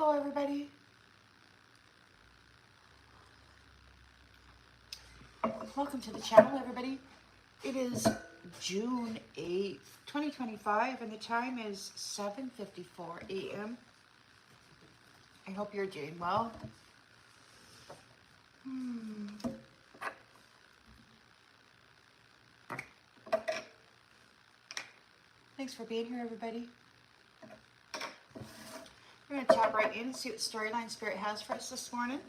Hello, everybody. Welcome to the channel, everybody. It is June 8th, 2025, and the time is 7:54 a.m. I hope you're doing well. Thanks for being here, everybody. We're going to tap right in and see what storyline Spirit has for us this morning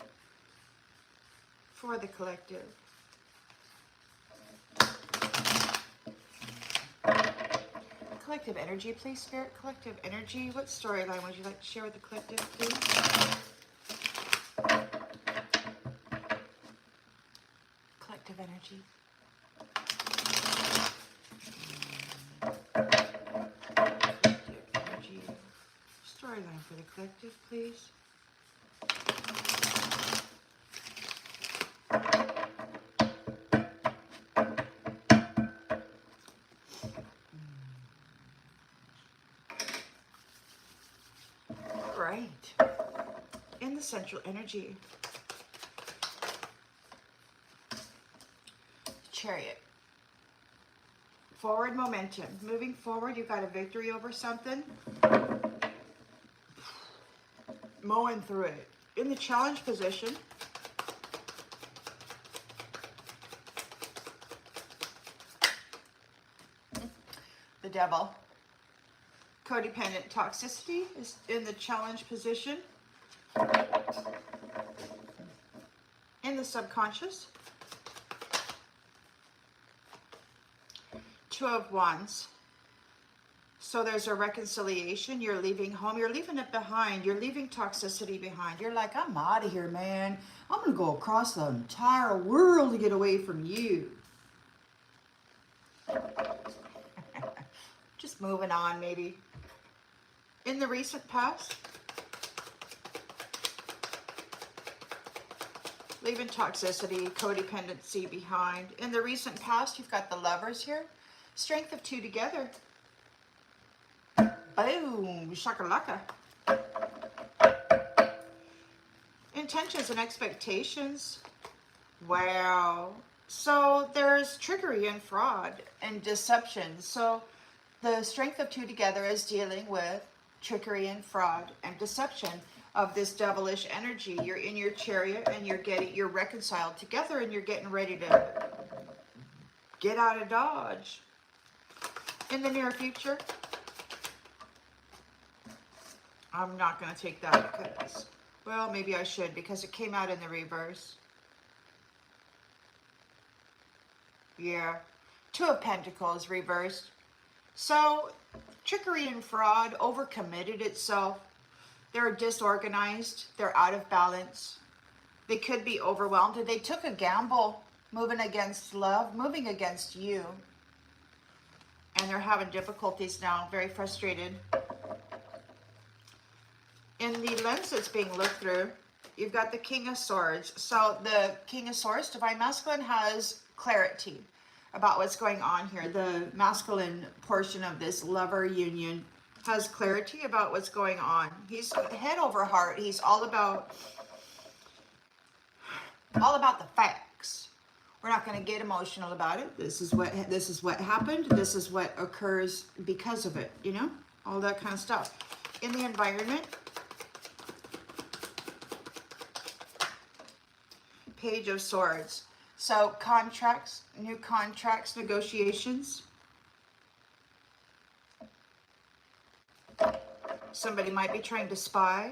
for the collective. Collective energy, please, Spirit. Collective energy. What storyline would you like to share with the collective, please? Collective energy. Collective energy. Storyline for the collective, please. Right. In the central energy. Chariot. Forward momentum. Moving forward, you've got a victory over something. Mowing through it. In the challenge position. The devil. Codependent toxicity is in the challenge position. In the subconscious. Two of Wands. So there's a reconciliation. You're leaving home. You're leaving it behind. You're leaving toxicity behind. You're like, I'm out of here, man. I'm going to go across the entire world to get away from you. Just moving on, maybe. In the recent past, leaving toxicity, codependency behind. In the recent past, you've got the Lovers here. Strength of two together. Boom, shakalaka. Intentions and expectations. Wow. So there's trickery and fraud and deception. So the strength of two together is dealing with trickery and fraud and deception of this devilish energy. You're in your chariot and you're reconciled together and you're getting ready to get out of Dodge. In the near future, I'm not going to take that because, well, maybe I should because it came out in the reverse. Yeah. Two of Pentacles reversed. So, trickery and fraud overcommitted itself. They're disorganized. They're out of balance. They could be overwhelmed. They took a gamble moving against love, moving against you. And they're having difficulties now, very frustrated. In the lens that's being looked through, you've got the King of Swords. So the King of Swords, Divine Masculine, has clarity about what's going on here. The masculine portion of this lover union has clarity about what's going on. He's head over heart. He's all about the facts. We're not going to get emotional about it. This is what happened. This is what occurs because of it, you know? All that kind of stuff. In the environment, Page of Swords. So contracts, new contracts, negotiations. Somebody might be trying to spy.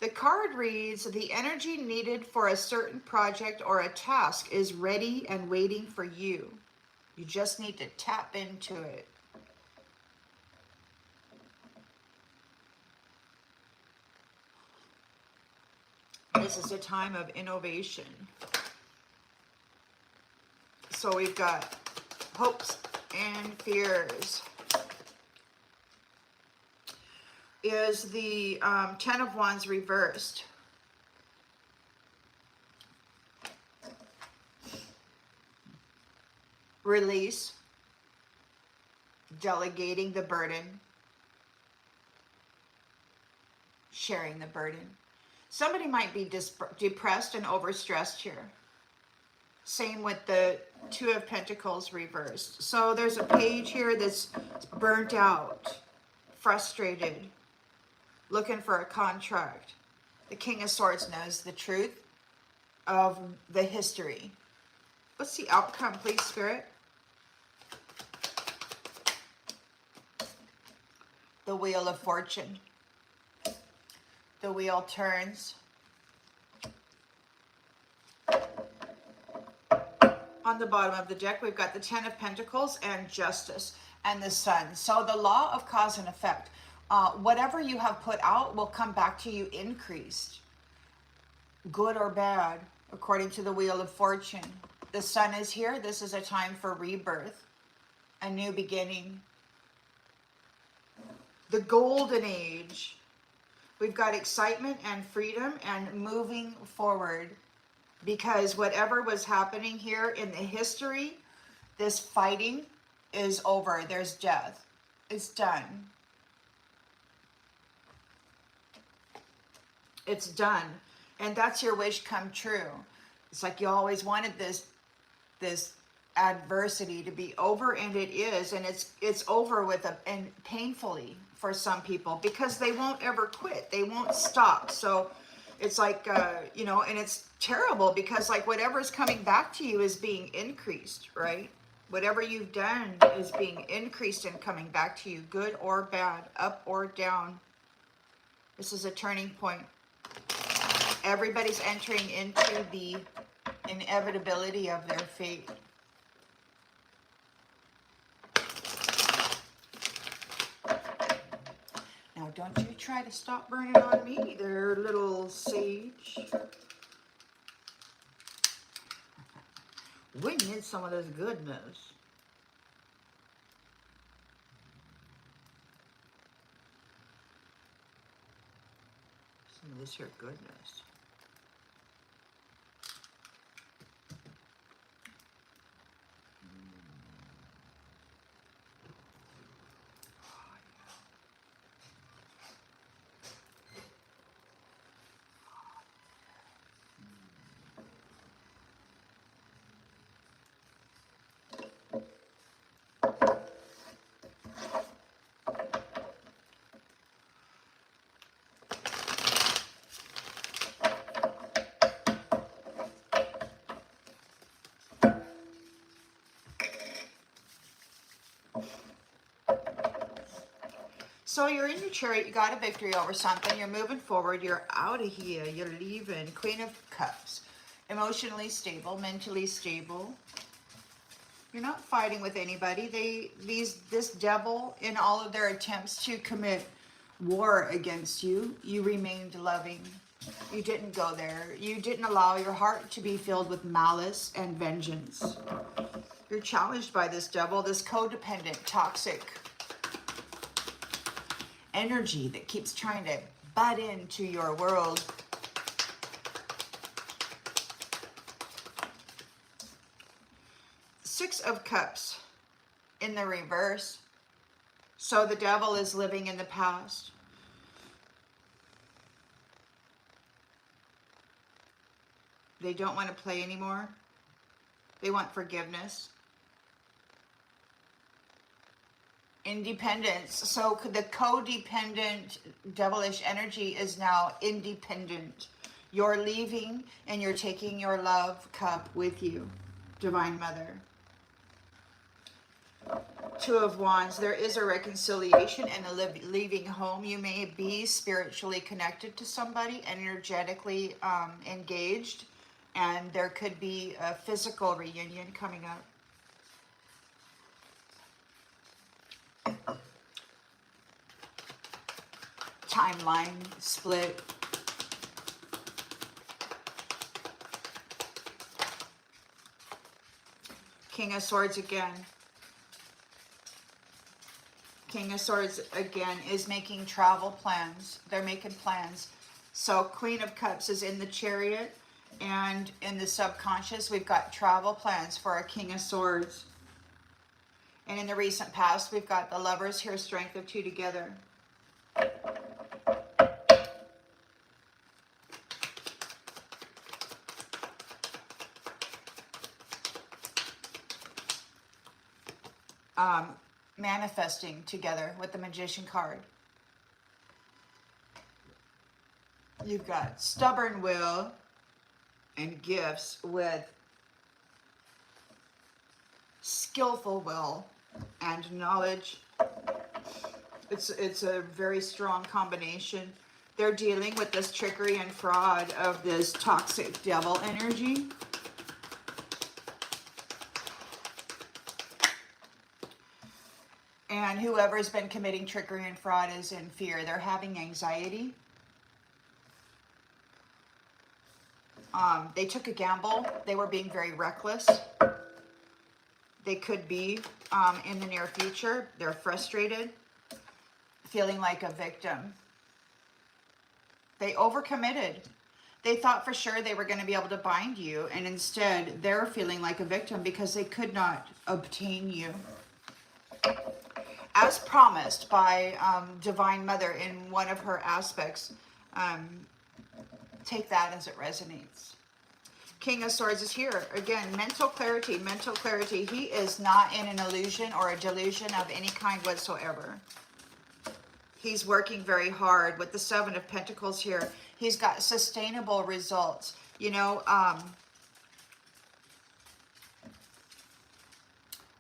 The card reads, the energy needed for a certain project or a task is ready and waiting for you. You just need to tap into it. This is a time of innovation. So we've got hopes and fears. Is the Ten of Wands reversed. release, delegating the burden, sharing the burden. Somebody might be depressed and overstressed here. Same with the Two of Pentacles reversed. So there's a page here that's burnt out, frustrated, looking for a contract. The King of Swords knows the truth of the history. What's the outcome, please, Spirit? The Wheel of Fortune. The wheel turns. On the bottom of the deck, we've got the Ten of Pentacles and Justice and the Sun. So the law of cause and effect. Whatever you have put out will come back to you increased. Good or bad, according to the Wheel of Fortune. The Sun is here. This is a time for rebirth. A new beginning. The Golden Age. We've got excitement and freedom and moving forward. Because whatever was happening here in the history, this fighting is over. There's death. It's done. It's done. And that's your wish come true. It's like you always wanted this adversity to be over, and it is. And it's over with and painfully for some people, because they won't ever quit. They won't stop. So it's like, you know, and it's terrible because like whatever's coming back to you is being increased, right? Whatever you've done is being increased and coming back to you, good or bad, up or down. This is a turning point. Everybody's entering into the inevitability of their fate. Now, don't you try to stop burning on me there, little sage. We need some of this goodness. Some of this here goodness. So you're in your chariot, you got a victory over something, you're moving forward, you're out of here, you're leaving. Queen of Cups. Emotionally stable, mentally stable. You're not fighting with anybody. This devil, in all of their attempts to commit war against you, you remained loving. You didn't go there. You didn't allow your heart to be filled with malice and vengeance. You're challenged by this devil, this codependent, toxic energy that keeps trying to butt into your world. Six of Cups in the reverse. So the devil is living in the past. They don't want to play anymore. They want forgiveness. Independence. So the codependent devilish energy is now independent. You're leaving and you're taking your love cup with you, Divine Mother. Two of Wands. There is a reconciliation and a leaving home. You may be spiritually connected to somebody, energetically engaged, and there could be a physical reunion coming up. Timeline split. King of Swords again. King of Swords again is making travel plans. They're making plans. So Queen of Cups is in the Chariot, and in the subconscious we've got travel plans for our King of Swords. And in the recent past, we've got the Lovers here, strength of 2 together. Manifesting together with the Magician card. You've got stubborn will and gifts with skillful will and knowledge. It's a very strong combination. They're dealing with this trickery and fraud of this toxic devil energy. And whoever's been committing trickery and fraud is in fear. They're having anxiety. They took a gamble. They were being very reckless. They could be in the near future. They're frustrated, feeling like a victim. They overcommitted. They thought for sure they were going to be able to bind you, and instead they're feeling like a victim because they could not obtain you. As promised by Divine Mother in one of her aspects, take that as it resonates. King of Swords is here. Again, mental clarity, mental clarity. He is not in an illusion or a delusion of any kind whatsoever. He's working very hard with the Seven of Pentacles here. He's got sustainable results. You know,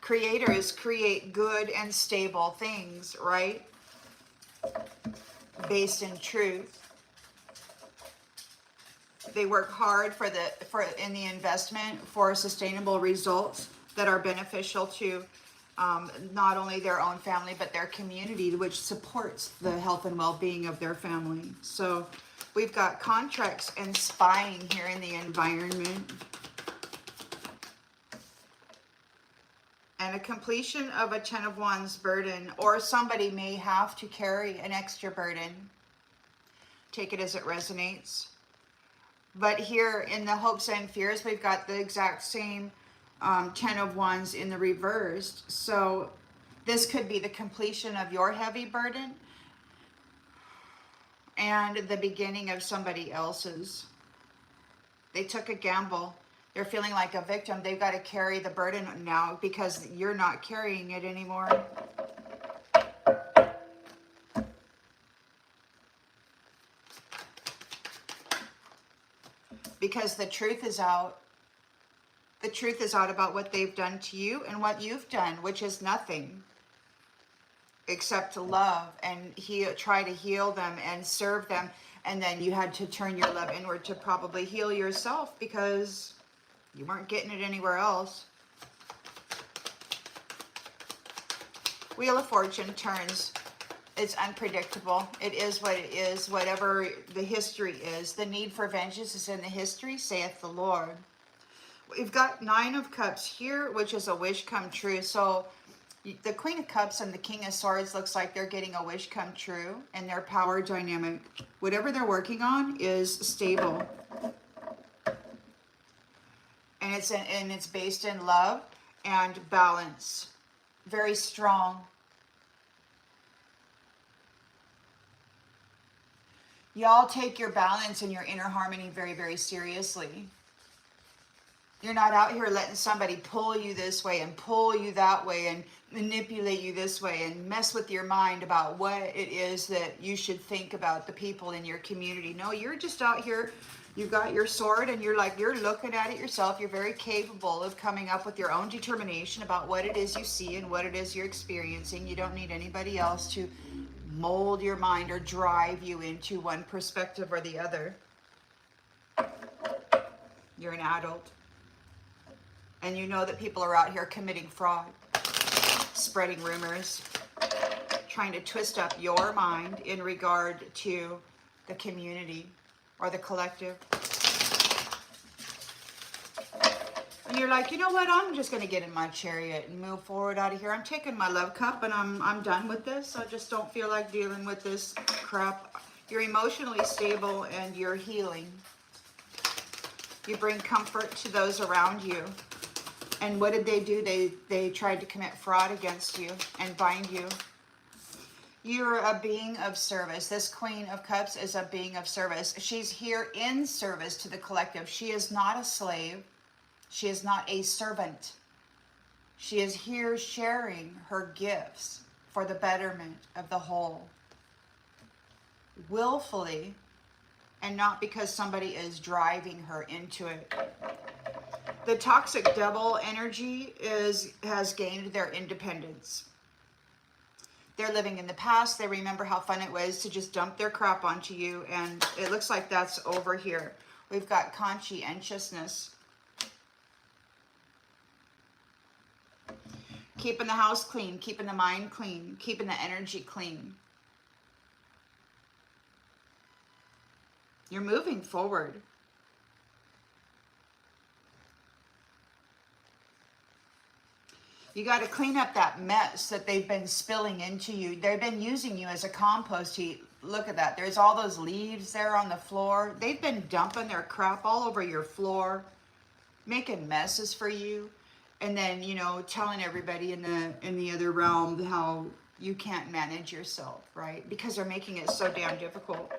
creators create good and stable things, right? Based in truth. They work hard in the investment for sustainable results that are beneficial to not only their own family, but their community, which supports the health and well-being of their family. So we've got contracts and spying here in the environment. And a completion of a 10 of Wands burden, or somebody may have to carry an extra burden. Take it as it resonates. But here in the hopes and fears, we've got the exact same 10 of Wands in the reversed. So this could be the completion of your heavy burden and the beginning of somebody else's. They took a gamble. They're feeling like a victim. They've got to carry the burden now because you're not carrying it anymore. Because the truth is out. The truth is out about what they've done to you and what you've done, which is nothing except to love and try to heal them and serve them. And then you had to turn your love inward to probably heal yourself because you weren't getting it anywhere else. Wheel of Fortune turns. It's unpredictable. It is what it is, whatever the history is. The need for vengeance is in the history, saith the Lord. We've got 9 of Cups here, which is a wish come true. So the Queen of Cups and the King of Swords looks like they're getting a wish come true in their power dynamic. Whatever they're working on is stable. And it's based in love and balance. Very strong. Y'all take your balance and your inner harmony very, very seriously. You're not out here letting somebody pull you this way and pull you that way and manipulate you this way and mess with your mind about what it is that you should think about the people in your community. No, you're just out here. You've got your sword and you're looking at it yourself. You're very capable of coming up with your own determination about what it is you see and what it is you're experiencing. You don't need anybody else to mold your mind or drive you into one perspective or the other. You're an adult. And you know that people are out here committing fraud, spreading rumors, trying to twist up your mind in regard to the community or the collective. And you're like, you know what? I'm just going to get in my chariot and move forward out of here. I'm taking my love cup and I'm done with this. I just don't feel like dealing with this crap. You're emotionally stable and you're healing. You bring comfort to those around you. And what did they do? They tried to commit fraud against you and bind you. You're a being of service. This Queen of Cups is a being of service. She's here in service to the collective. She is not a slave. She is not a servant. She is here sharing her gifts for the betterment of the whole. Willfully, and not because somebody is driving her into it. The toxic double energy has gained their independence. They're living in the past. They remember how fun it was to just dump their crap onto you, and it looks like that's over here. We've got conscientiousness. Keeping the house clean, keeping the mind clean, keeping the energy clean. You're moving forward. You got to clean up that mess that they've been spilling into you. They've been using you as a compost heap. Look at that. There's all those leaves there on the floor. They've been dumping their crap all over your floor, making messes for you. And then, you know, telling everybody in the other realm how you can't manage yourself, right? Because they're making it so damn difficult.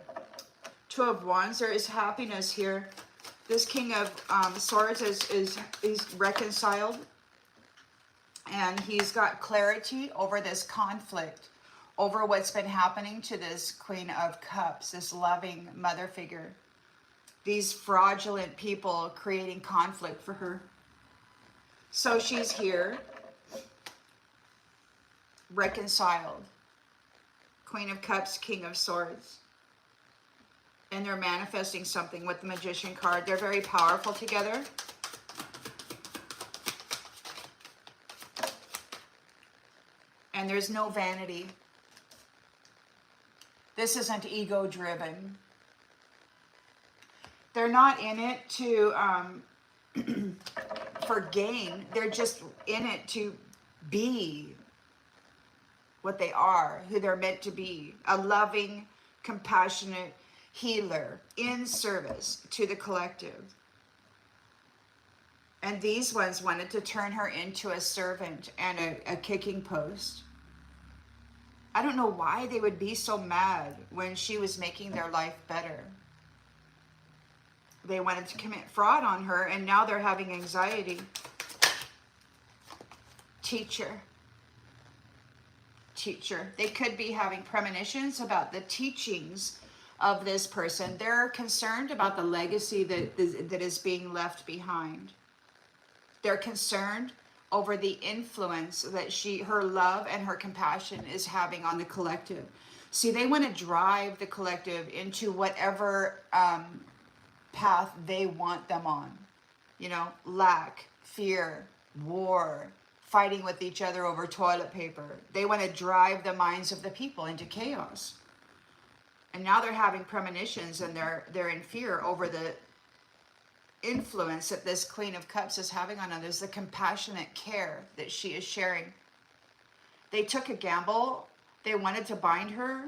Two of Wands, there is happiness here. This King of Swords is reconciled. And he's got clarity over this conflict, over what's been happening to this Queen of Cups, this loving mother figure. These fraudulent people creating conflict for her. So she's here, reconciled. Queen of Cups, King of Swords. And they're manifesting something with the Magician card. They're very powerful together. And there's no vanity. This isn't ego-driven. They're not in it to for gain. They're just in it to be what they are, who they're meant to be. A loving, compassionate healer in service to the collective. And these ones wanted to turn her into a servant and a kicking post. I don't know why they would be so mad when she was making their life better. They wanted to commit fraud on her, and now they're having anxiety. Teacher. They could be having premonitions about the teachings of this person. They're concerned about the legacy that is being left behind. They're concerned over the influence that her love and her compassion is having on the collective. See, they want to drive the collective into whatever path they want them on. You know, lack, fear, war, fighting with each other over toilet paper. They want to drive the minds of the people into chaos. And now they're having premonitions, and they're in fear over the influence that this Queen of Cups is having on others, the compassionate care that she is sharing. They took a gamble. They wanted to bind her,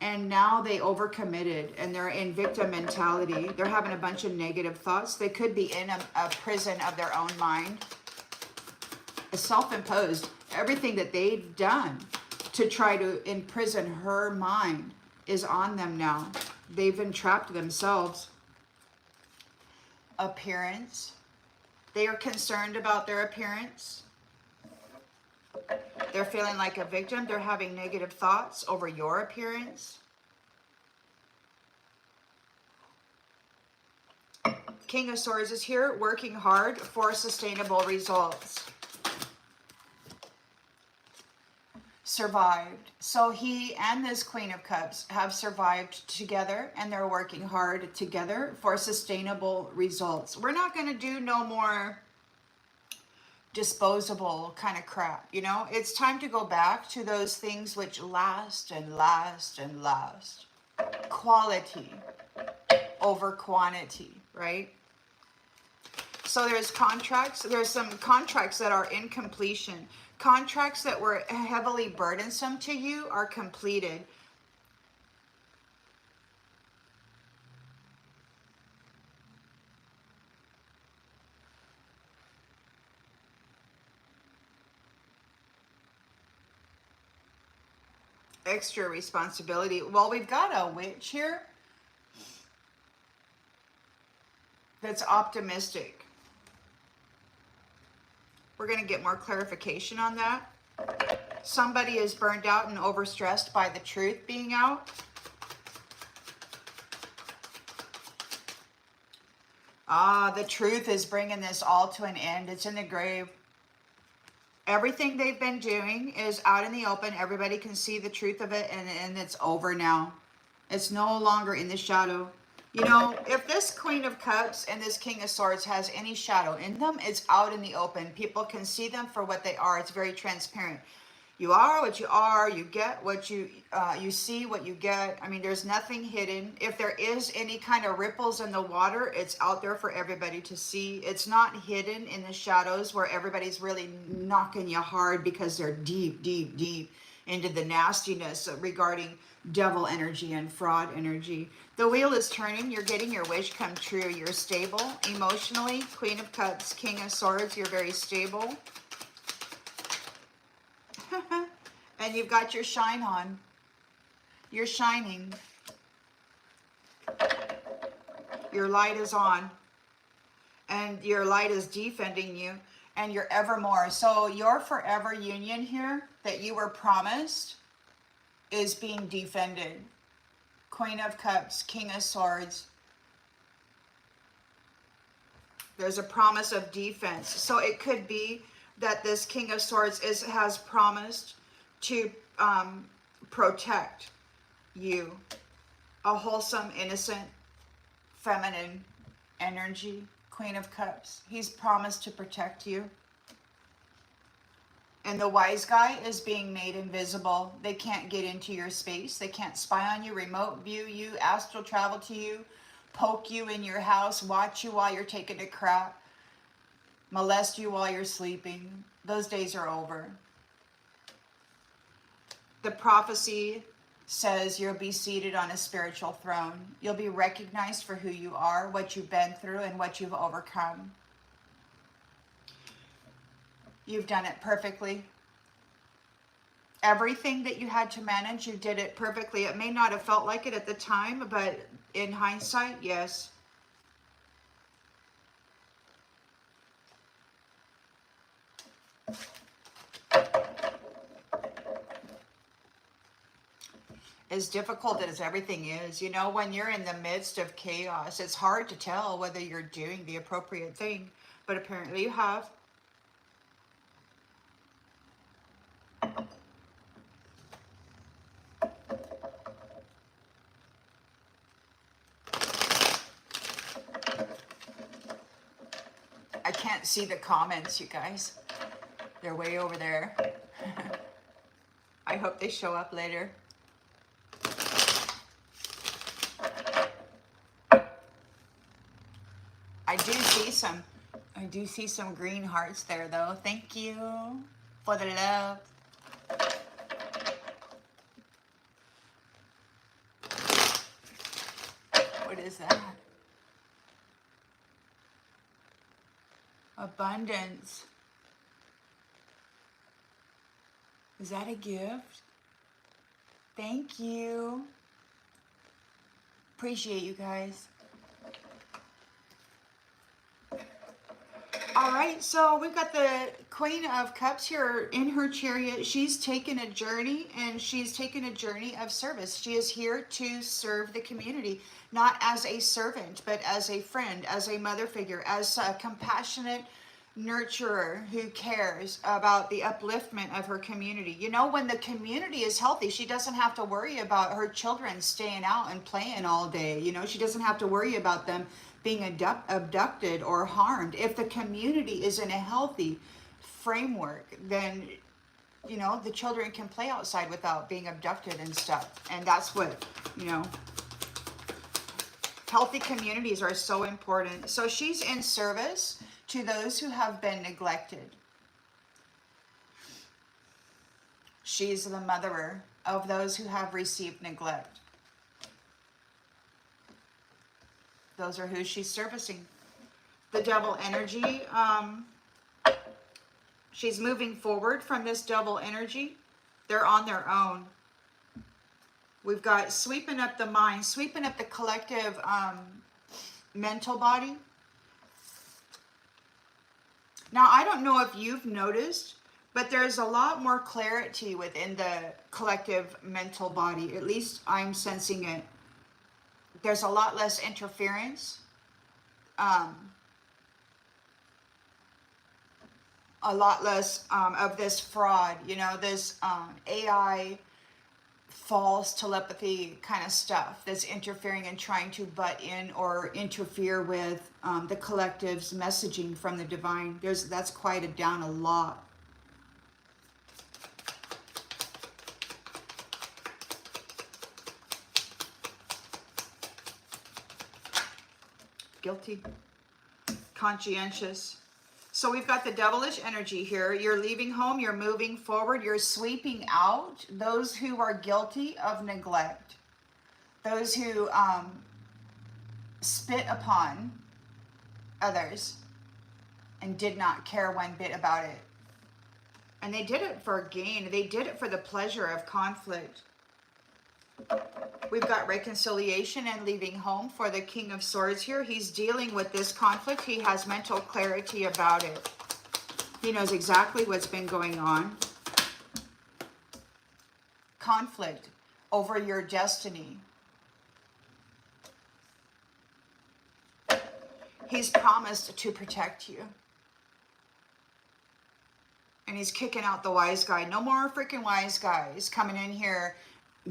and now they overcommitted, and they're in victim mentality. They're having a bunch of negative thoughts. They could be in a prison of their own mind. A self-imposed. Everything that they've done to try to imprison her mind is on them now. They've entrapped themselves. Appearance. They are concerned about their appearance. They're feeling like a victim. They're having negative thoughts over your appearance. King of Swords is here working hard for sustainable results. Survived. So he and this Queen of Cups have survived together, and they're working hard together for sustainable results. We're not going to do no more disposable kind of crap, you know? It's time to go back to those things which last and last and last. Quality over quantity, right? So there's contracts. There's some contracts that are in completion. Contracts that were heavily burdensome to you are completed. extra responsibility. Well, we've got a witch here that's optimistic. We're going to get more clarification on that. Somebody is burned out and overstressed by the truth being out. The truth is bringing this all to an end. It's in the grave. Everything they've been doing is out in the open. Everybody can see the truth of it, and it's over now. It's no longer in the shadow. You know, if this Queen of Cups and this King of Swords has any shadow in them, it's out in the open. People can see them for what they are. It's very transparent. You are what you are. You get what you see what you get. I mean, there's nothing hidden. If there is any kind of ripples in the water, it's out there for everybody to see. It's not hidden in the shadows where everybody's really knocking you hard because they're deep, deep, deep into the nastiness regarding devil energy and fraud energy. The wheel is turning. You're getting your wish come true. You're stable emotionally. Queen of Cups, King of Swords. You're very stable. And you've got your shine on. You're shining. Your light is on. And your light is defending you. And you're evermore. So your forever union here that you were promised is being defended. Queen of Cups, King of Swords. There's a promise of defense. So it could be that this King of Swords has promised to protect you. A wholesome, innocent, feminine energy. Queen of Cups. He's promised to protect you. And the wise guy is being made invisible. They can't get into your space. They can't spy on you, remote view you, astral travel to you, poke you in your house, watch you while you're taking a crap, molest you while you're sleeping. Those days are over. The prophecy says you'll be seated on a spiritual throne. You'll be recognized for who you are, what you've been through, and what you've overcome. You've done it perfectly. Everything that you had to manage, you did it perfectly. It may not have felt like it at the time, but in hindsight, yes. As difficult as everything is, you know, when you're in the midst of chaos, it's hard to tell whether you're doing the appropriate thing, but apparently you have. I can't see the comments, you guys. They're way over there. I hope they show up later. I do see some green hearts there though. Thank you for the love. What is that? Abundance. Is that a gift? Thank you. Appreciate you guys. All right, so we've got the Queen of Cups here in her chariot. She's taken a journey, and she's taken a journey of service. She is here to serve the community, not as a servant, but as a friend, as a mother figure, as a compassionate nurturer who cares about the upliftment of her community. You know, when the community is healthy, she doesn't have to worry about her children staying out and playing all day. You know, she doesn't have to worry about them being abducted or harmed. If the community is in a healthy framework, then, you know, the children can play outside without being abducted and stuff. And that's what, you know, healthy communities are so important. So she's in service to those who have been neglected. She's the motherer of those who have received neglect. Those are who she's servicing. The devil energy, she's moving forward from this devil energy. They're on their own. We've got sweeping up the mind, sweeping up the collective mental body. Now, I don't know if you've noticed, but there's a lot more clarity within the collective mental body. At least I'm sensing it. There's a lot less interference. A lot less of this fraud, you know, this AI false telepathy kind of stuff that's interfering and trying to butt in or interfere with the collective's messaging from the divine. That's quieted down a lot. Guilty, conscientious. So we've got the devilish energy here. You're leaving home, you're moving forward, you're sweeping out those who are guilty of neglect, those who spit upon others and did not care one bit about it. And they did it for gain. They did it for the pleasure of conflict. We've got reconciliation and leaving home for the King of Swords here. He's dealing with this conflict. He has mental clarity about it. He knows exactly what's been going on. Conflict over your destiny. He's promised to protect you. And he's kicking out the wise guy. No more freaking wise guys coming in here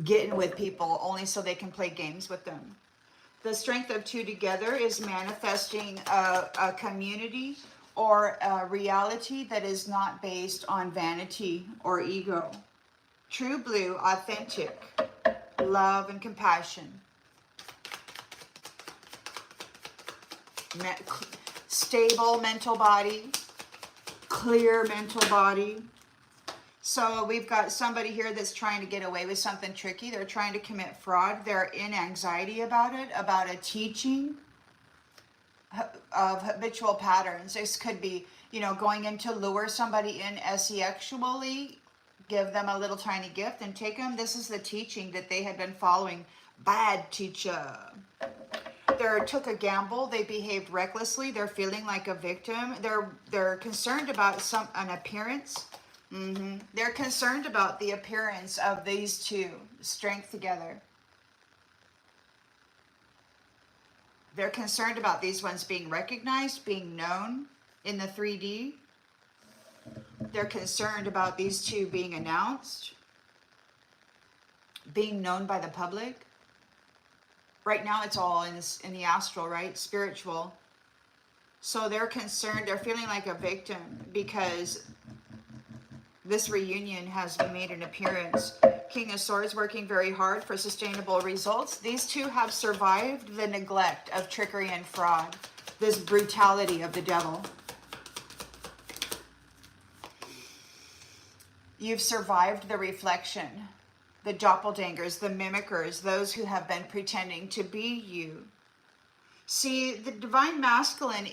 getting with people only so they can play games with them. The strength of two together is manifesting a community or a reality that is not based on vanity or ego. True blue, authentic, love and compassion. Stable mental body, clear mental body. So we've got somebody here that's trying to get away with something tricky. They're trying to commit fraud. They're in anxiety about it, about a teaching of habitual patterns. This could be, you know, going in to lure somebody in sexually, give them a little tiny gift and take them. This is the teaching that they had been following. Bad teacher. They took a gamble. They behaved recklessly. They're feeling like a victim. They're concerned about an appearance. They're concerned about the appearance of these two, strength together. They're concerned about these ones being recognized, being known in the 3D. They're concerned about these two being announced, being known by the public. Right now it's all in the astral, right? Spiritual. So they're concerned, they're feeling like a victim because this reunion has made an appearance. King of Swords working very hard for sustainable results. These two have survived the neglect of trickery and fraud, this brutality of the devil. You've survived the reflection, the doppelgangers, the mimickers, those who have been pretending to be you. See, the divine masculine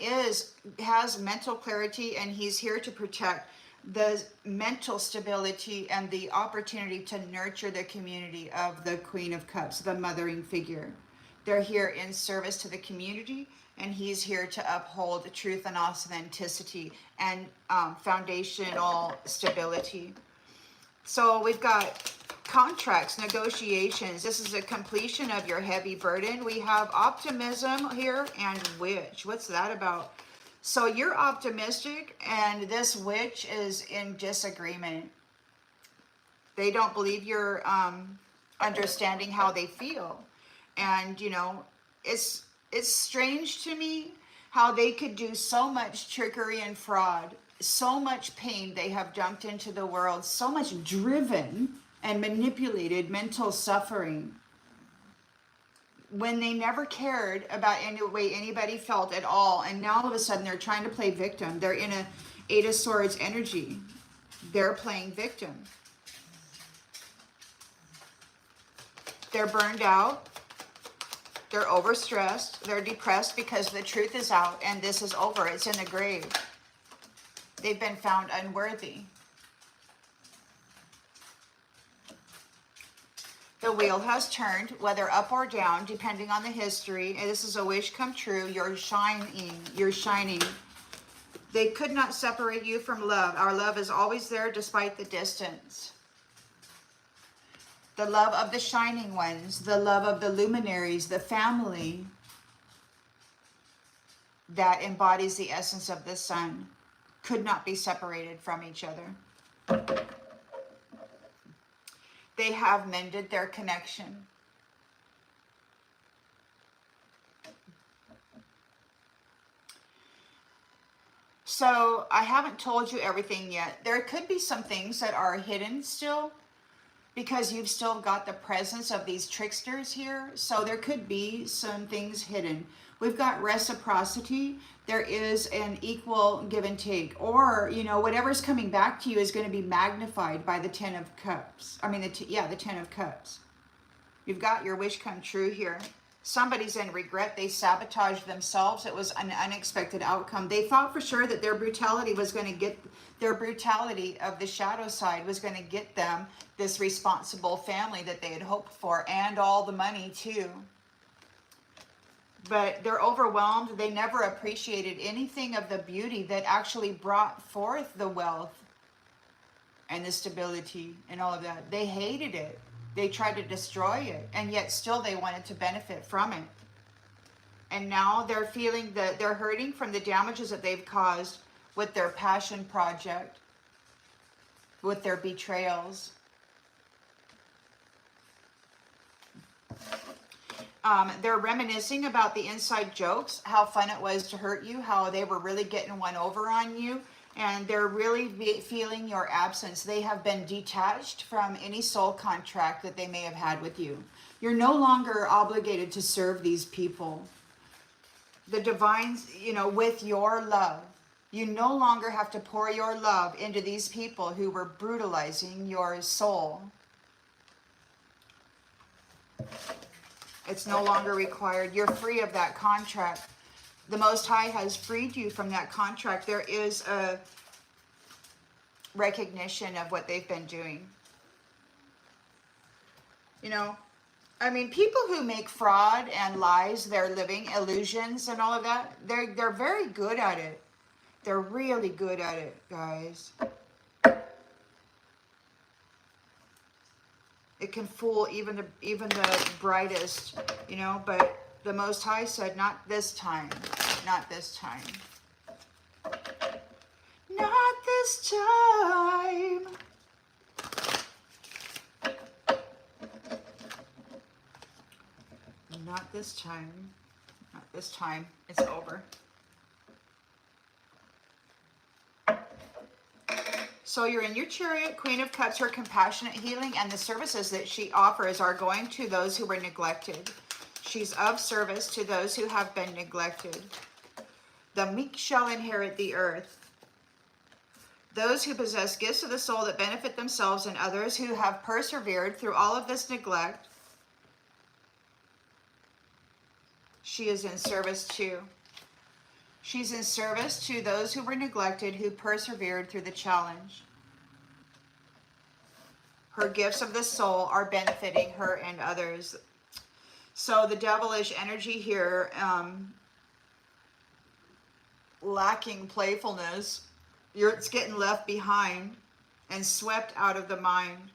has mental clarity, and he's here to protect the mental stability and the opportunity to nurture the community of the Queen of Cups, the mothering figure. They're here in service to the community, and he's here to uphold truth and authenticity and foundational stability. So we've got contracts, negotiations. This is a completion of your heavy burden. We have optimism here and witch. What's that about? So you're optimistic, and this witch is in disagreement. They don't believe you're understanding how they feel. And, you know, it's strange to me how they could do so much trickery and fraud, so much pain they have dumped into the world, so much driven and manipulated mental suffering, when they never cared about any way anybody felt at all. And now all of a sudden they're trying to play victim. They're in a 8 of Swords energy. They're playing victim. They're burned out. They're overstressed. They're depressed because the truth is out and this is over. It's in the grave. They've been found unworthy. The wheel has turned, whether up or down, depending on the history. And this is a wish come true. You're shining. You're shining. They could not separate you from love. Our love is always there despite the distance. The love of the shining ones, the love of the luminaries, the family that embodies the essence of the sun, could not be separated from each other. They have mended their connection. So I haven't told you everything yet. There could be some things that are hidden still, because you've still got the presence of these tricksters here. So there could be some things hidden. We've got reciprocity. There is an equal give and take. Or, you know, whatever's coming back to you is going to be magnified by the Ten of Cups. I mean, the Ten of Cups. You've got your wish come true here. Somebody's in regret. They sabotaged themselves. It was an unexpected outcome. They thought for sure that their brutality was going to get, their brutality of the shadow side was going to get them this responsible family that they had hoped for, and all the money too. But they're overwhelmed. They never appreciated anything of the beauty that actually brought forth the wealth and the stability and all of that. They hated it. They tried to destroy it, and yet still they wanted to benefit from it. And now they're feeling that they're hurting from the damages that they've caused with their passion project, with their betrayals. They're reminiscing about the inside jokes, how fun it was to hurt you, how they were really getting one over on you. And they're really feeling your absence. They have been detached from any soul contract that they may have had with you. You're no longer obligated to serve these people. The divines, you know, with your love. You no longer have to pour your love into these people who were brutalizing your soul. It's no longer required. You're free of that contract. The Most High has freed you from that contract. There is a recognition of what they've been doing. You know, I mean, people who make fraud and lies, they're living illusions and all of that, they're very good at it. They're really good at it, guys. It can fool even the brightest, you know, but the Most High said, not this time, not this time. Not this time. Not this time. Not this time. It's over. So you're in your chariot. Queen of Cups, her compassionate healing and the services that she offers are going to those who were neglected. She's of service to those who have been neglected. The meek shall inherit the earth. Those who possess gifts of the soul that benefit themselves and others, who have persevered through all of this neglect, she is in service to. She's in service to those who were neglected, who persevered through the challenge. Her gifts of the soul are benefiting her and others. So the devilish energy here, lacking playfulness, it's getting left behind and swept out of the mind.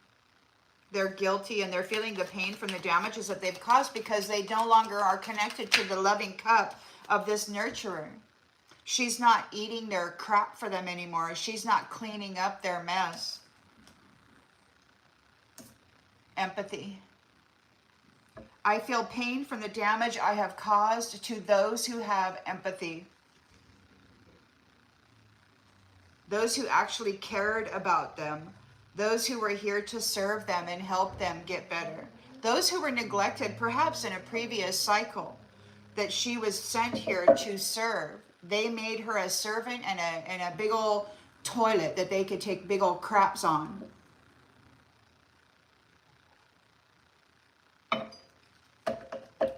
They're guilty and they're feeling the pain from the damages that they've caused because they no longer are connected to the loving cup of this nurturer. She's not eating their crap for them anymore. She's not cleaning up their mess. Empathy. I feel pain from the damage I have caused to those who have empathy. Those who actually cared about them. Those who were here to serve them and help them get better. Those who were neglected, perhaps in a previous cycle, that she was sent here to serve. They made her a servant and a big old toilet that they could take big old craps on.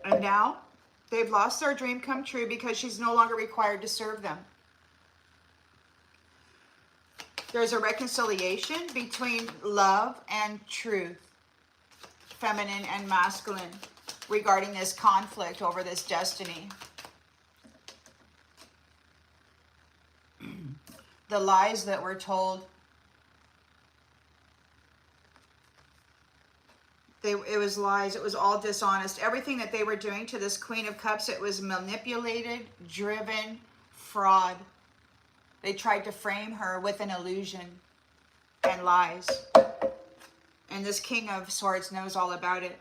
And now they've lost their dream come true because she's no longer required to serve them. There's a reconciliation between love and truth. feminine and masculine, regarding this conflict over this destiny. The lies that were told. It was lies. It was all dishonest. Everything that they were doing to this Queen of Cups, it was manipulated, driven, fraud. They tried to frame her with an illusion and lies. And this King of Swords knows all about it.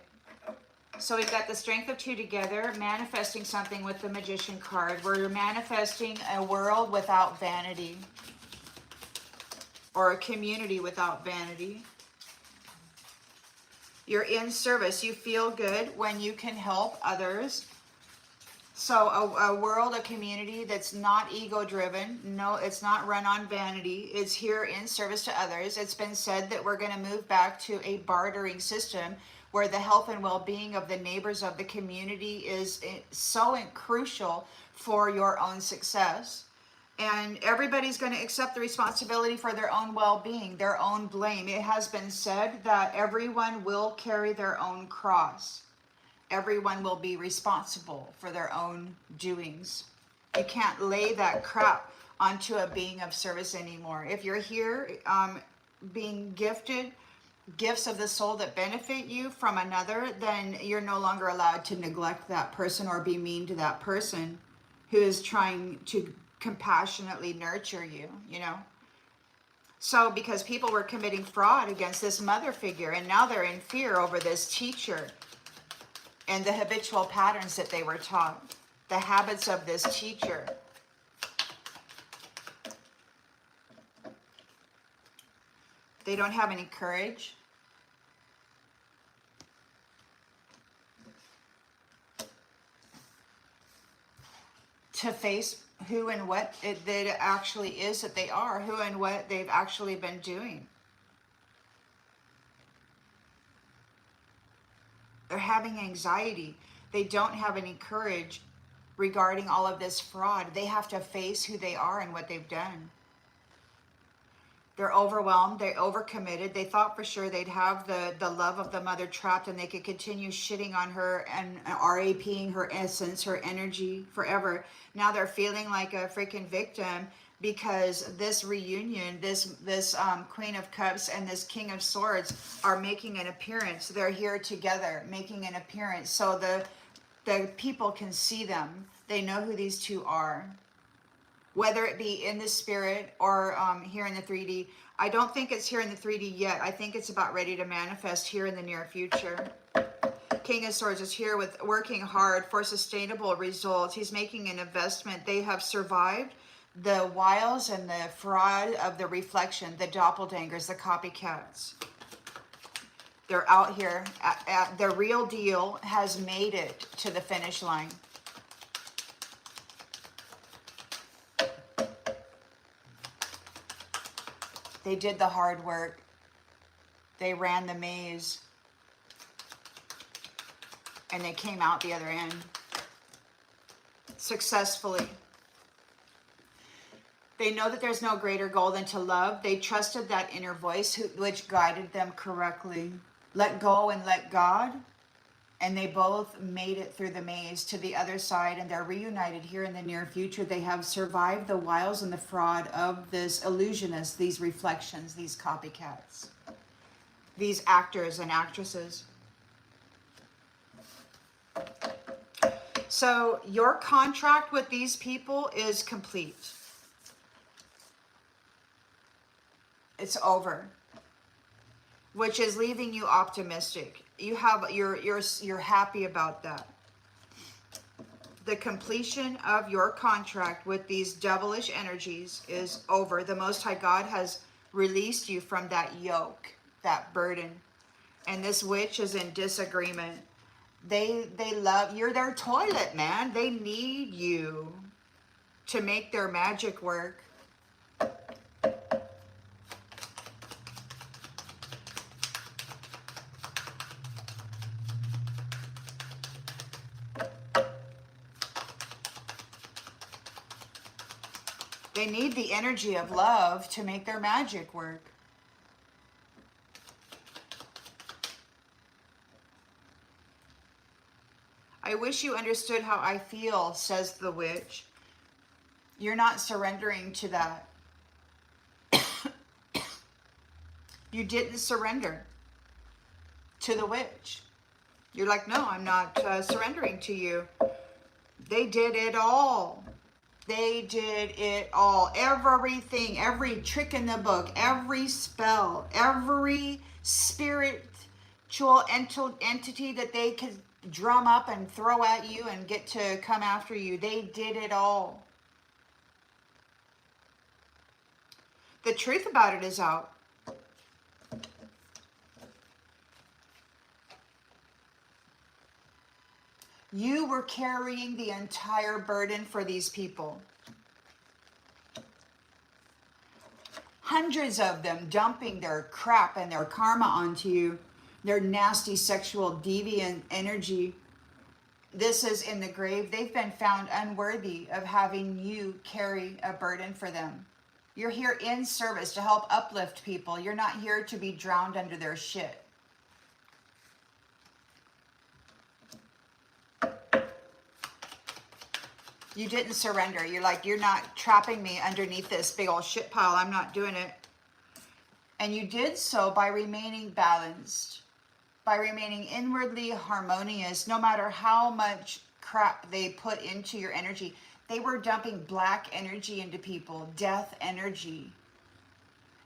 So we've got the Strength of Two together, manifesting something with the Magician card. We're manifesting a world without vanity, or a community without vanity. You're in service. You feel good when you can help others. So a world, a community that's not ego-driven. No, it's not run on vanity. It's here in service to others. It's been said that we're going to move back to a bartering system where the health and well-being of the neighbors of the community is so crucial for your own success. And everybody's going to accept the responsibility for their own well-being, their own blame. It has been said that everyone will carry their own cross. Everyone will be responsible for their own doings. You can't lay that crap onto a being of service anymore. If you're here being gifted gifts of the soul that benefit you from another, then you're no longer allowed to neglect that person or be mean to that person who is trying to compassionately nurture you, you know. So because people were committing fraud against this mother figure, and now they're in fear over this teacher and the habitual patterns that they were taught, the habits of this teacher. They don't have any courage. To face who and what it actually is that they are, who and what they've actually been doing. They're having anxiety. They don't have any courage regarding all of this fraud. They have to face who they are and what they've done. They're overwhelmed. They're overcommitted. They thought for sure they'd have the love of the mother trapped, and they could continue shitting on her and RAPing her essence, her energy forever. Now they're feeling like a freaking victim because this reunion, this Queen of Cups and this King of Swords are making an appearance. They're here together making an appearance, so the people can see them. They know who these two are. Whether it be in the spirit or here in the 3D. I don't think it's here in the 3D yet. I think it's about ready to manifest here in the near future. King of Swords is here with working hard for sustainable results. He's making an investment. They have survived the wiles and the fraud of the reflection, the doppelgangers, the copycats. They're out here. The real deal has made it to the finish line. They did the hard work. They ran the maze. And they came out the other end successfully. They know that there's no greater goal than to love. They trusted that inner voice which guided them correctly. Let go and let God. And they both made it through the maze to the other side, and they're reunited here in the near future. They have survived the wiles and the fraud of this illusionist, these reflections, these copycats, these actors and actresses. So your contract with these people is complete. It's over, which is leaving you optimistic. You're happy about that. The completion of your contract with these devilish energies is over. The Most High God has released you from that yoke, that burden. And this witch is in disagreement. They love, you're their toilet, man. They need you to make their magic work. They need the energy of love to make their magic work. I wish you understood how I feel, says the witch. You're not surrendering to that. You didn't surrender to the witch. You're like, no, I'm not surrendering to you. They did it all. They did it all. Everything, every trick in the book, every spell, every spiritual entity that they could drum up and throw at you and get to come after you. They did it all. The truth about it is out. You were carrying the entire burden for these people. Hundreds of them dumping their crap and their karma onto you, their nasty sexual deviant energy. This is in the grave. They've been found unworthy of having you carry a burden for them. You're here in service to help uplift people. You're not here to be drowned under their shit. You didn't surrender. You're like, you're not trapping me underneath this big old shit pile. I'm not doing it. And you did so by remaining balanced, by remaining inwardly harmonious, no matter how much crap they put into your energy. They were dumping black energy into people, death energy.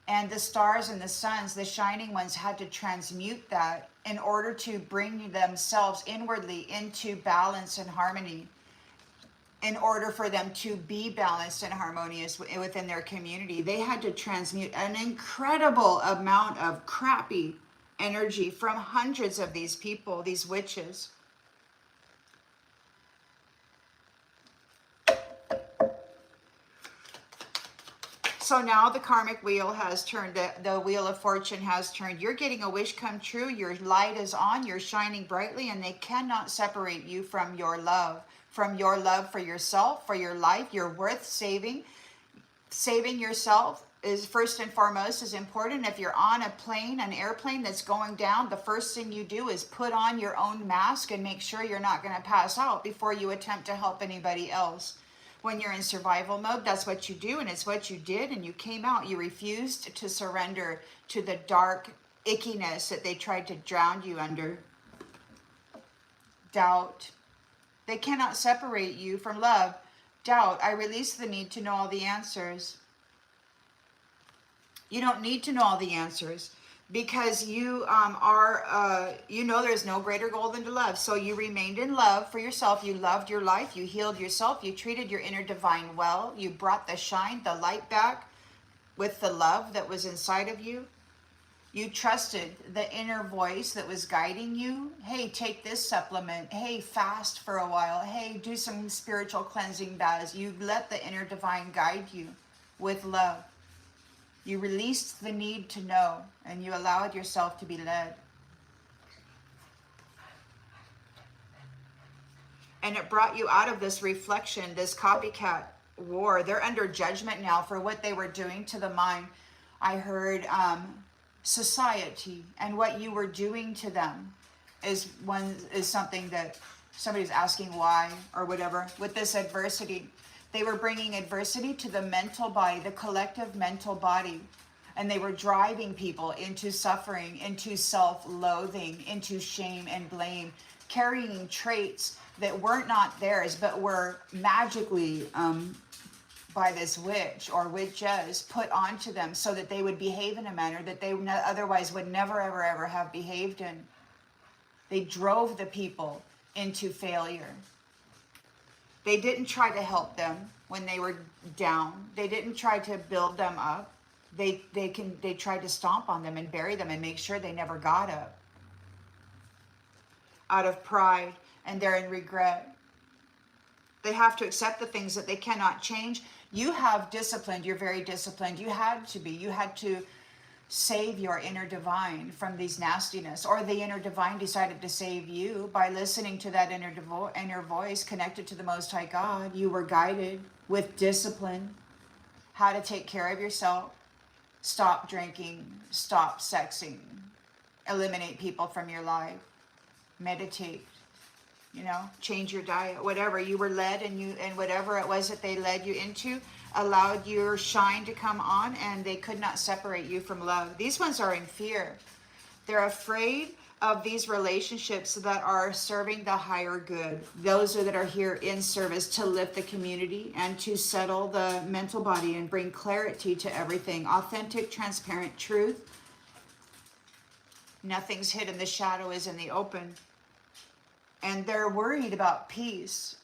And the stars and the suns, the shining ones, had to transmute that in order to bring themselves inwardly into balance and harmony, in order for them to be balanced and harmonious within their community. They had to transmute an incredible amount of crappy energy from hundreds of these people, these witches. So now the karmic wheel has turned, the wheel of fortune has turned. You're getting a wish come true. Your light is on. You're shining brightly, and they cannot separate you from your love for yourself, for your life. You're worth saving. Saving yourself is first and foremost is important. If you're on a plane, an airplane that's going down, the first thing you do is put on your own mask and make sure you're not going to pass out before you attempt to help anybody else. When you're in survival mode, that's what you do, and it's what you did, and you came out. You refused to surrender to the dark ickiness that they tried to drown you under. Doubt. They cannot separate you from love. Doubt. I release the need to know all the answers. You don't need to know all the answers, because you you know there's no greater goal than to love. So you remained in love for yourself. You loved your life. You healed yourself. You treated your inner divine well. You brought the shine, the light back with the love that was inside of you. You trusted the inner voice that was guiding you. Hey, take this supplement. Hey, fast for a while. Hey, do some spiritual cleansing baths. You let the inner divine guide you with love. You released the need to know, and you allowed yourself to be led. And it brought you out of this reflection, this copycat war. They're under judgment now for what they were doing to the mind. I heard society and what you were doing to them is something that somebody's asking why or whatever. With this adversity, they were bringing adversity to the mental body, the collective mental body, and they were driving people into suffering, into self-loathing, into shame and blame, carrying traits that were not theirs but were magically by this witch or witches put onto them so that they would behave in a manner that they otherwise would never, ever, ever have behaved in. They drove the people into failure. They didn't try to help them when they were down. They didn't try to build them up. They tried to stomp on them and bury them and make sure they never got up. Out of pride, and they're in regret. They have to accept the things that they cannot change. You have disciplined. You're very disciplined. You had to be. You had to save your inner divine from these nastiness, or the inner divine decided to save you by listening to that inner voice connected to the Most High God. You were guided with discipline, how to take care of yourself, stop drinking, stop sexing, eliminate people from your life, meditate, you know, change your diet, whatever you were led, and whatever it was that they led you into allowed your shine to come on, and they could not separate you from love. These ones are in fear. They're afraid of these relationships that are serving the higher good. Those that are here in service to lift the community and to settle the mental body and bring clarity to everything. Authentic, transparent truth. Nothing's hidden. The shadow is in the open. And they're worried about peace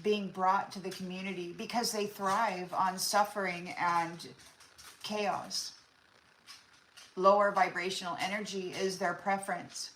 being brought to the community because they thrive on suffering and chaos. Lower vibrational energy is their preference.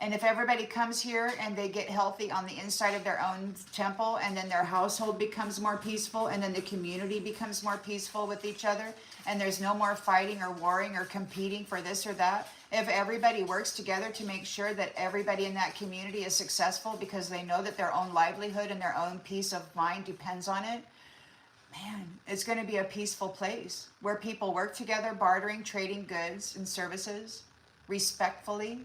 And if everybody comes here and they get healthy on the inside of their own temple, and then their household becomes more peaceful, and then the community becomes more peaceful with each other, and there's no more fighting or warring or competing for this or that, if everybody works together to make sure that everybody in that community is successful because they know that their own livelihood and their own peace of mind depends on it, man, it's going to be a peaceful place where people work together, bartering, trading goods and services respectfully.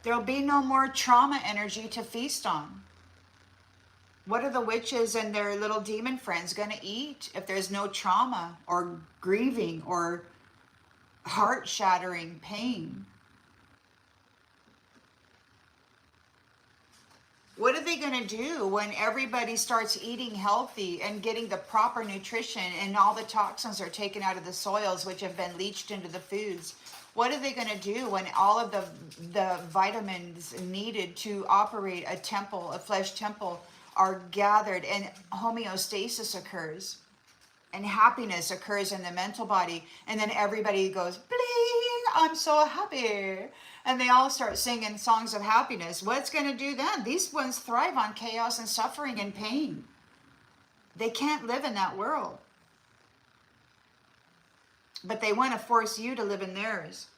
There'll be no more trauma energy to feast on. What are the witches and their little demon friends going to eat if there's no trauma or grieving or heart-shattering pain? What are they going to do when everybody starts eating healthy and getting the proper nutrition and all the toxins are taken out of the soils which have been leached into the foods? What are they going to do when all of the vitamins needed to operate a temple, a flesh temple, are gathered and homeostasis occurs and happiness occurs in the mental body, and then everybody goes, bling, I'm so happy. And they all start singing songs of happiness. What's going to do then? These ones thrive on chaos and suffering and pain. They can't live in that world. But they want to force you to live in theirs.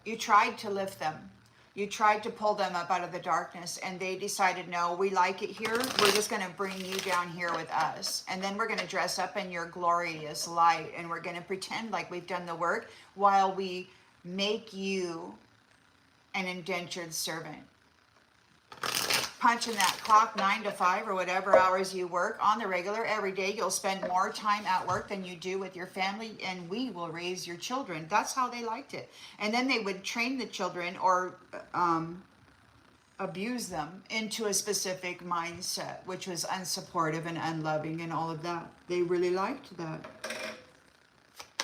You tried to lift them. You tried to pull them up out of the darkness, and they decided, no, we like it here. We're just going to bring you down here with us. And then we're going to dress up in your glorious light, and we're going to pretend like we've done the work while we make you an indentured servant. Punching that clock 9 to 5 or whatever hours you work on the regular every day. You'll spend more time at work than you do with your family, and we will raise your children. That's how they liked it. And then they would train the children or abuse them into a specific mindset, which was unsupportive and unloving and all of that. They really liked that.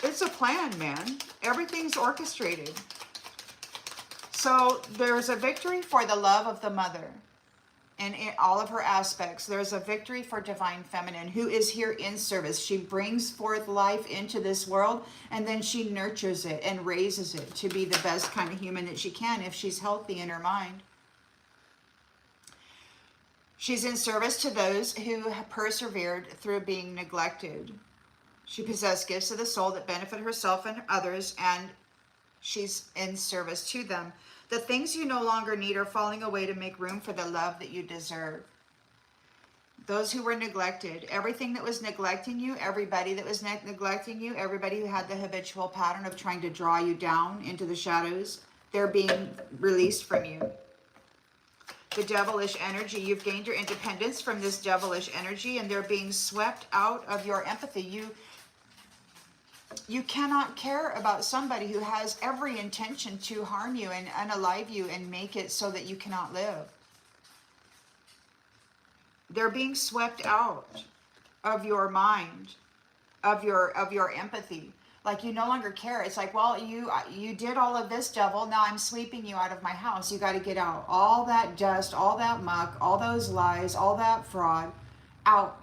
It's a plan, man. Everything's orchestrated. So there's a victory for the love of the mother. And in all of her aspects, there's a victory for divine feminine who is here in service. She brings forth life into this world, and then she nurtures it and raises it to be the best kind of human that she can if she's healthy in her mind. She's in service to those who have persevered through being neglected. She possessed gifts of the soul that benefit herself and others, and she's in service to them. The things you no longer need are falling away to make room for the love that you deserve. Those who were neglected, everything that was neglecting you, everybody that was neglecting you, everybody who had the habitual pattern of trying to draw you down into the shadows, they're being released from you. The devilish energy, you've gained your independence from this devilish energy, and they're being swept out of your empathy. You cannot care about somebody who has every intention to harm you and unalive you and make it so that you cannot live. They're being swept out of your mind, of your empathy. Like you no longer care. It's like, well, you did all of this, devil. Now I'm sweeping you out of my house. You got to get out. All that dust, all that muck, all those lies, all that fraud, out.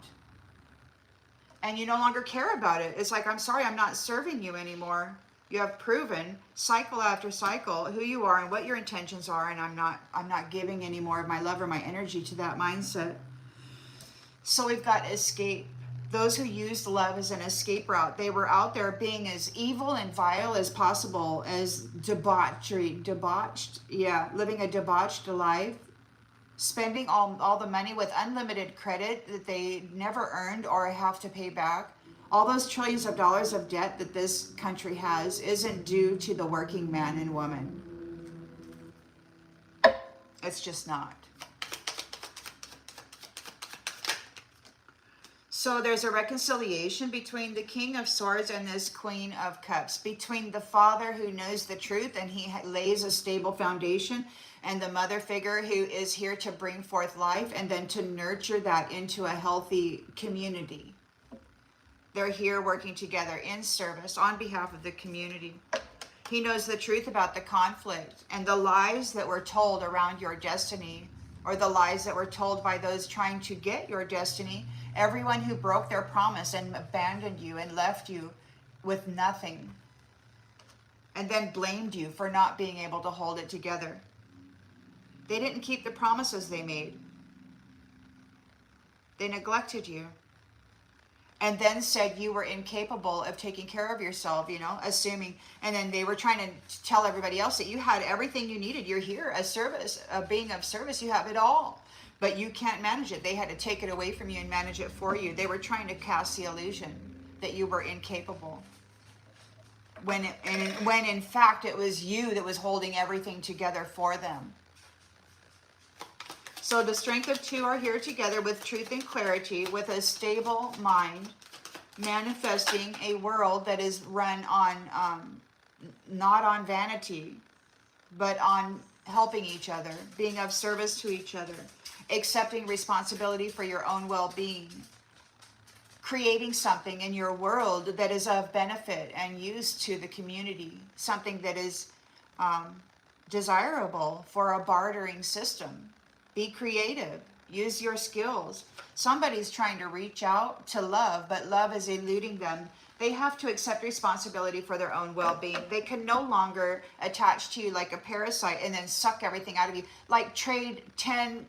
And you no longer care about it. It's like, I'm sorry, I'm not serving you anymore. You have proven cycle after cycle who you are and what your intentions are, and I'm not giving any more of my love or my energy to that mindset. So we've got escape. Those who used love as an escape route, they were out there being as evil and vile as possible, as living a debauched life, spending all the money with unlimited credit that they never earned or have to pay back. All those trillions of dollars of debt that this country has isn't due to the working man and woman. It's just not. So there's a reconciliation between the King of Swords and this Queen of Cups, between the father who knows the truth and he lays a stable foundation, and the mother figure who is here to bring forth life and then to nurture that into a healthy community. They're here working together in service on behalf of the community. He knows the truth about the conflict and the lies that were told around your destiny, or the lies that were told by those trying to get your destiny. Everyone who broke their promise and abandoned you and left you with nothing, and then blamed you for not being able to hold it together. They didn't keep the promises they made. They neglected you. And then said you were incapable of taking care of yourself, assuming. And then they were trying to tell everybody else that you had everything you needed. You're here, a being of service. You have it all. But you can't manage it. They had to take it away from you and manage it for you. They were trying to cast the illusion that you were incapable. When in fact it was you that was holding everything together for them. So the strength of two are here together with truth and clarity, with a stable mind, manifesting a world that is run on, not on vanity, but on helping each other, being of service to each other, accepting responsibility for your own well-being, creating something in your world that is of benefit and use to the community, something that is desirable for a bartering system. Be creative. Use your skills. Somebody's trying to reach out to love, but love is eluding them. They have to accept responsibility for their own well-being. They can no longer attach to you like a parasite and then suck everything out of you. Like trade 10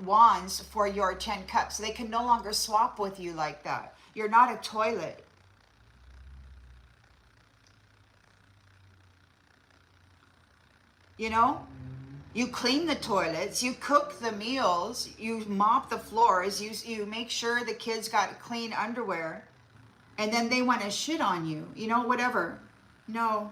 wands for your 10 cups. They can no longer swap with you like that. You're not a toilet. You clean the toilets, you cook the meals, you mop the floors, you make sure the kids got clean underwear, and then they want to shit on you, whatever. No.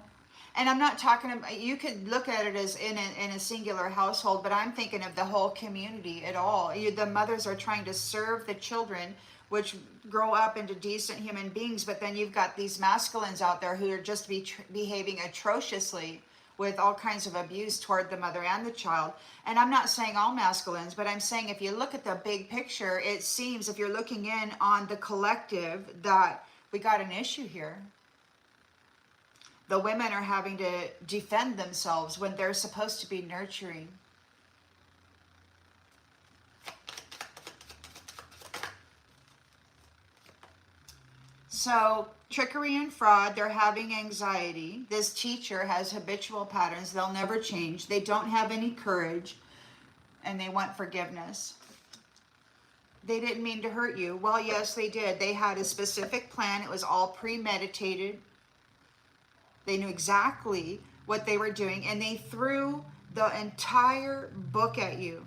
And I'm not talking about, you could look at it as in a singular household, but I'm thinking of the whole community at all. The mothers are trying to serve the children, which grow up into decent human beings, but then you've got these masculines out there who are just behaving atrociously with all kinds of abuse toward the mother and the child. And I'm not saying all masculines, but I'm saying if you look at the big picture, it seems, if you're looking in on the collective, that we got an issue here. The women are having to defend themselves when they're supposed to be nurturing. So trickery and fraud, they're having anxiety. This teacher has habitual patterns. They'll never change. They don't have any courage, and they want forgiveness. They didn't mean to hurt you. Well, yes, they did. They had a specific plan. It was all premeditated. They knew exactly what they were doing, and they threw the entire book at you.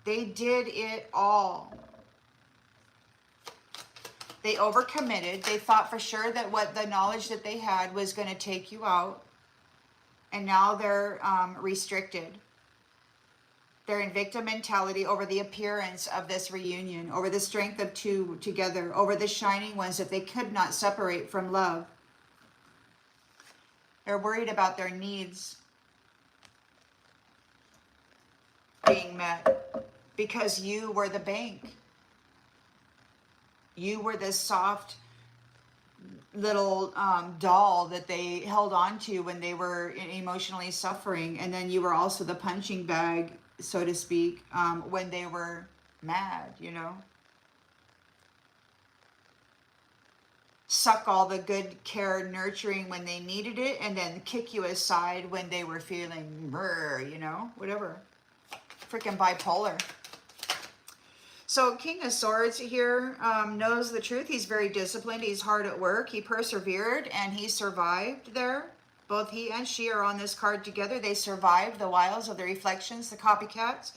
They did it all. They overcommitted. They thought for sure that what the knowledge that they had was going to take you out. And now they're restricted. They're in victim mentality over the appearance of this reunion, over the strength of two together, over the shining ones that they could not separate from love. They're worried about their needs being met because you were the bank. You were this soft little doll that they held on to when they were emotionally suffering. And then you were also the punching bag, so to speak, when they were mad, Suck all the good care, nurturing when they needed it, and then kick you aside when they were feeling, whatever. Freaking bipolar. So King of Swords here knows the truth. He's very disciplined. He's hard at work. He persevered and he survived there. Both he and she are on this card together. They survived the wiles of the reflections, the copycats.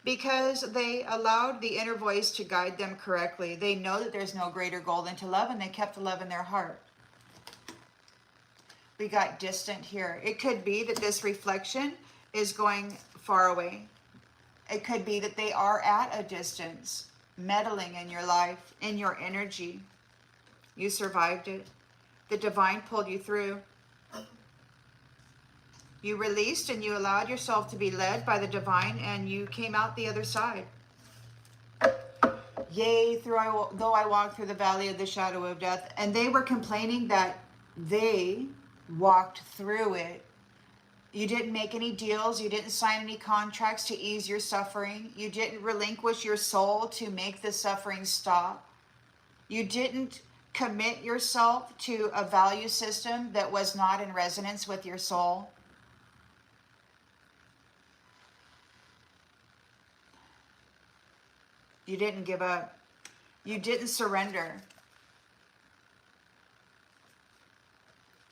because they allowed the inner voice to guide them correctly. They know that there's no greater goal than to love, and they kept the love in their heart. We got distant here. It could be that this reflection is going far away. It could be that they are at a distance, meddling in your life, in your energy. You survived it. The divine pulled you through. You released and you allowed yourself to be led by the divine, and you came out the other side. Yea, though I walk through the valley of the shadow of death. And they were complaining that they walked through it. You didn't make any deals. You didn't sign any contracts to ease your suffering. You didn't relinquish your soul to make the suffering stop. You didn't commit yourself to a value system that was not in resonance with your soul. You didn't give up. You didn't surrender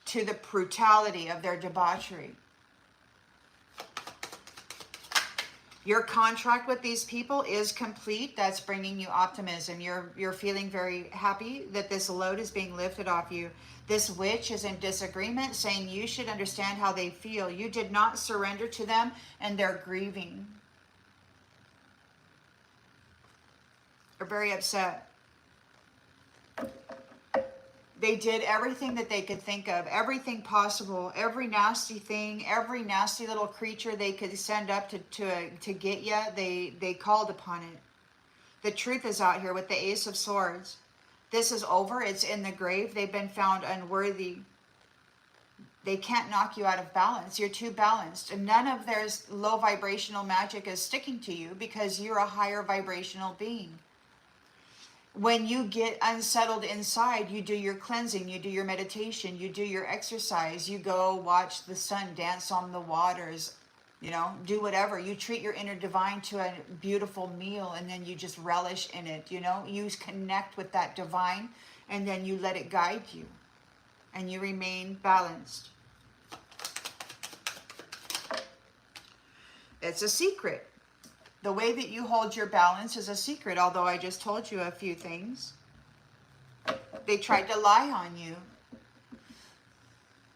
to the brutality of their debauchery. Your contract with these people is complete. That's bringing you optimism. You're feeling very happy that this load is being lifted off you. This witch is in disagreement, saying you should understand how they feel. You did not surrender to them, and they're grieving. They're very upset. They did everything that they could think of, everything possible, every nasty thing, every nasty little creature they could send up to get you, they called upon it. The truth is out here with the Ace of Swords. This is over. It's in the grave. They've been found unworthy. They can't knock you out of balance. You're too balanced. And none of their low vibrational magic is sticking to you because you're a higher vibrational being. When you get unsettled inside, you do your cleansing, you do your meditation, you do your exercise, you go watch the sun dance on the waters, do whatever. You treat your inner divine to a beautiful meal, and then you just relish in it, You connect with that divine, and then you let it guide you, and you remain balanced. It's a secret. The way that you hold your balance is a secret, although I just told you a few things. They tried to lie on you,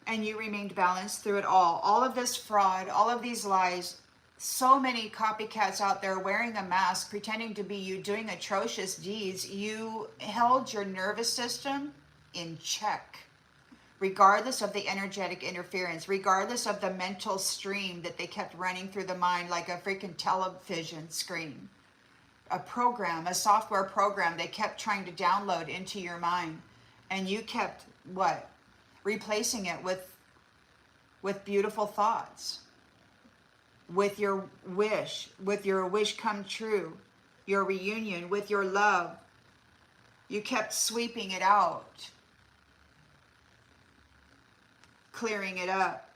and you remained balanced through it all. All of this fraud, all of these lies, so many copycats out there wearing a mask, pretending to be you, doing atrocious deeds. You held your nervous system in check, regardless of the energetic interference, regardless of the mental stream that they kept running through the mind like a freaking television screen. A program, a software program they kept trying to download into your mind. And you kept, what? Replacing it with beautiful thoughts. With your wish come true. Your reunion, with your love. You kept sweeping it out. Clearing it up.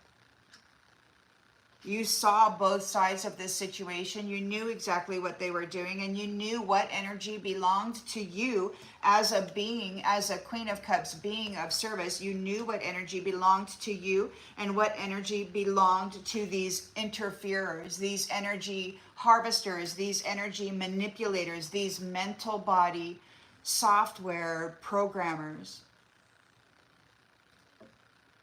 You saw both sides of this situation. You knew exactly what they were doing, and you knew what energy belonged to you as a being, as a Queen of Cups, being of service. You knew what energy belonged to you and what energy belonged to these interferers, these energy harvesters, these energy manipulators, these mental body software programmers.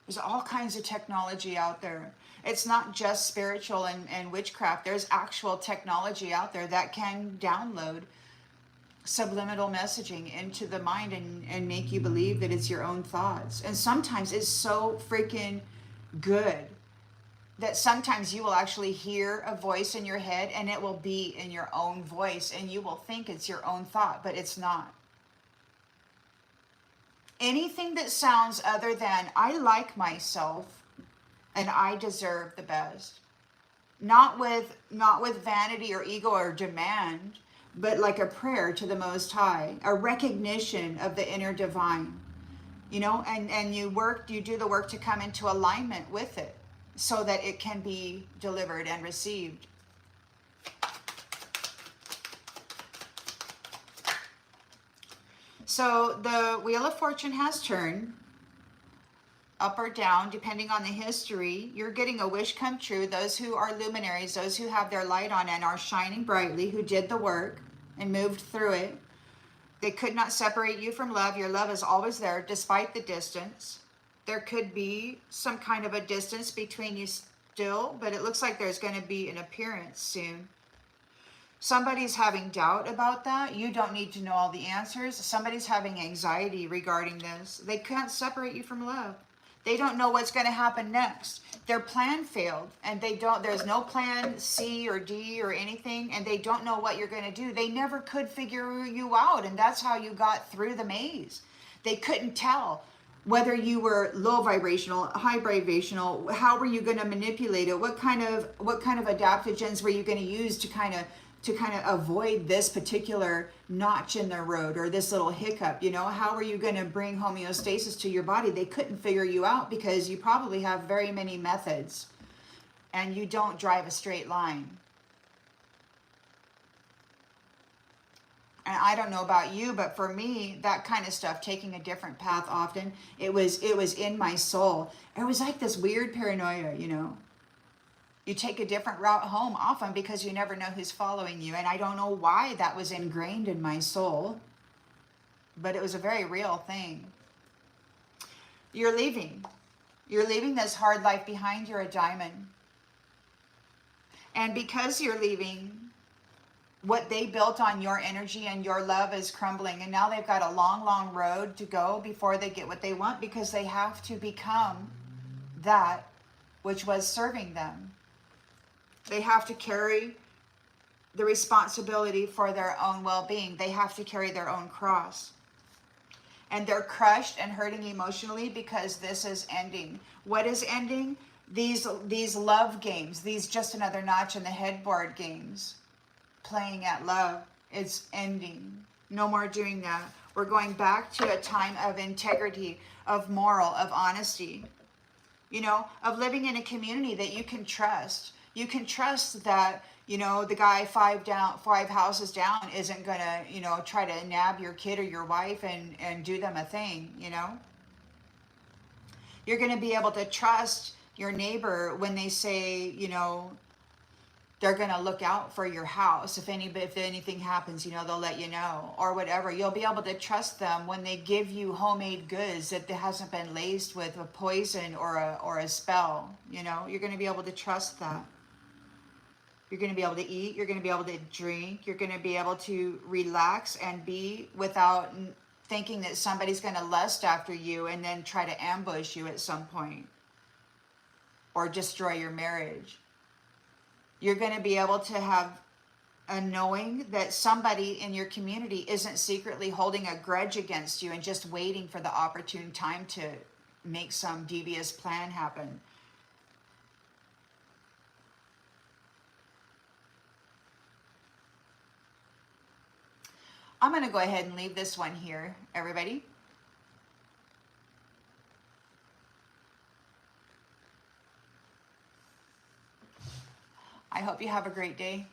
There's all kinds of technology out there. It's not just spiritual and witchcraft. There's actual technology out there that can download subliminal messaging into the mind and make you believe that it's your own thoughts. And sometimes it's so freaking good that sometimes you will actually hear a voice in your head, and it will be in your own voice, and you will think it's your own thought, but it's not. Anything that sounds other than, I like myself and I deserve the best. Not with vanity or ego or demand, but like a prayer to the Most High, a recognition of the inner divine, and you do the work to come into alignment with it so that it can be delivered and received. So the Wheel of Fortune has turned. up or down, depending on the history. You're getting a wish come true. Those who are luminaries, those who have their light on and are shining brightly, who did the work and moved through it. They could not separate you from love. Your love is always there, despite the distance. There could be some kind of a distance between you still, but it looks like there's going to be an appearance soon. Somebody's having doubt about that. You don't need to know all the answers. Somebody's having anxiety regarding this. They can't separate you from love. They don't know what's going to happen next. Their plan failed, and there's no plan C or D or anything, and they don't know what you're going to do. They never could figure you out, and that's how you got through the maze. They couldn't tell whether you were low vibrational, high vibrational. How were you going to manipulate it? What kind of adaptogens were you going to use to kind of avoid this particular notch in the road or this little hiccup? How are you going to bring homeostasis to your body? They couldn't figure you out because you probably have very many methods and you don't drive a straight line. And I don't know about you, but for me, that kind of stuff, taking a different path often, it was in my soul. It was like this weird paranoia, You take a different route home often because you never know who's following you. And I don't know why that was ingrained in my soul, but it was a very real thing. You're leaving. You're leaving this hard life behind. You're a diamond. And because you're leaving, what they built on your energy and your love is crumbling. And now they've got a long, long road to go before they get what they want, because they have to become that which was serving them. They have to carry the responsibility for their own well-being. They have to carry their own cross. And they're crushed and hurting emotionally because this is ending. What is ending? These love games, these just another notch in the headboard games, playing at love, it's ending. No more doing that. We're going back to a time of integrity, of moral, of honesty, of living in a community that you can trust. You can trust that, the guy five houses down isn't going to, try to nab your kid or your wife and do them a thing, You're going to be able to trust your neighbor when they say, they're going to look out for your house. If anything happens, they'll let you know, or whatever. You'll be able to trust them when they give you homemade goods that hasn't been laced with a poison or a spell. You're going to be able to trust that. You're going to be able to eat. You're going to be able to drink. You're going to be able to relax and be without thinking that somebody's going to lust after you and then try to ambush you at some point or destroy your marriage. You're going to be able to have a knowing that somebody in your community isn't secretly holding a grudge against you and just waiting for the opportune time to make some devious plan happen. I'm going to go ahead and leave this one here, everybody. I hope you have a great day.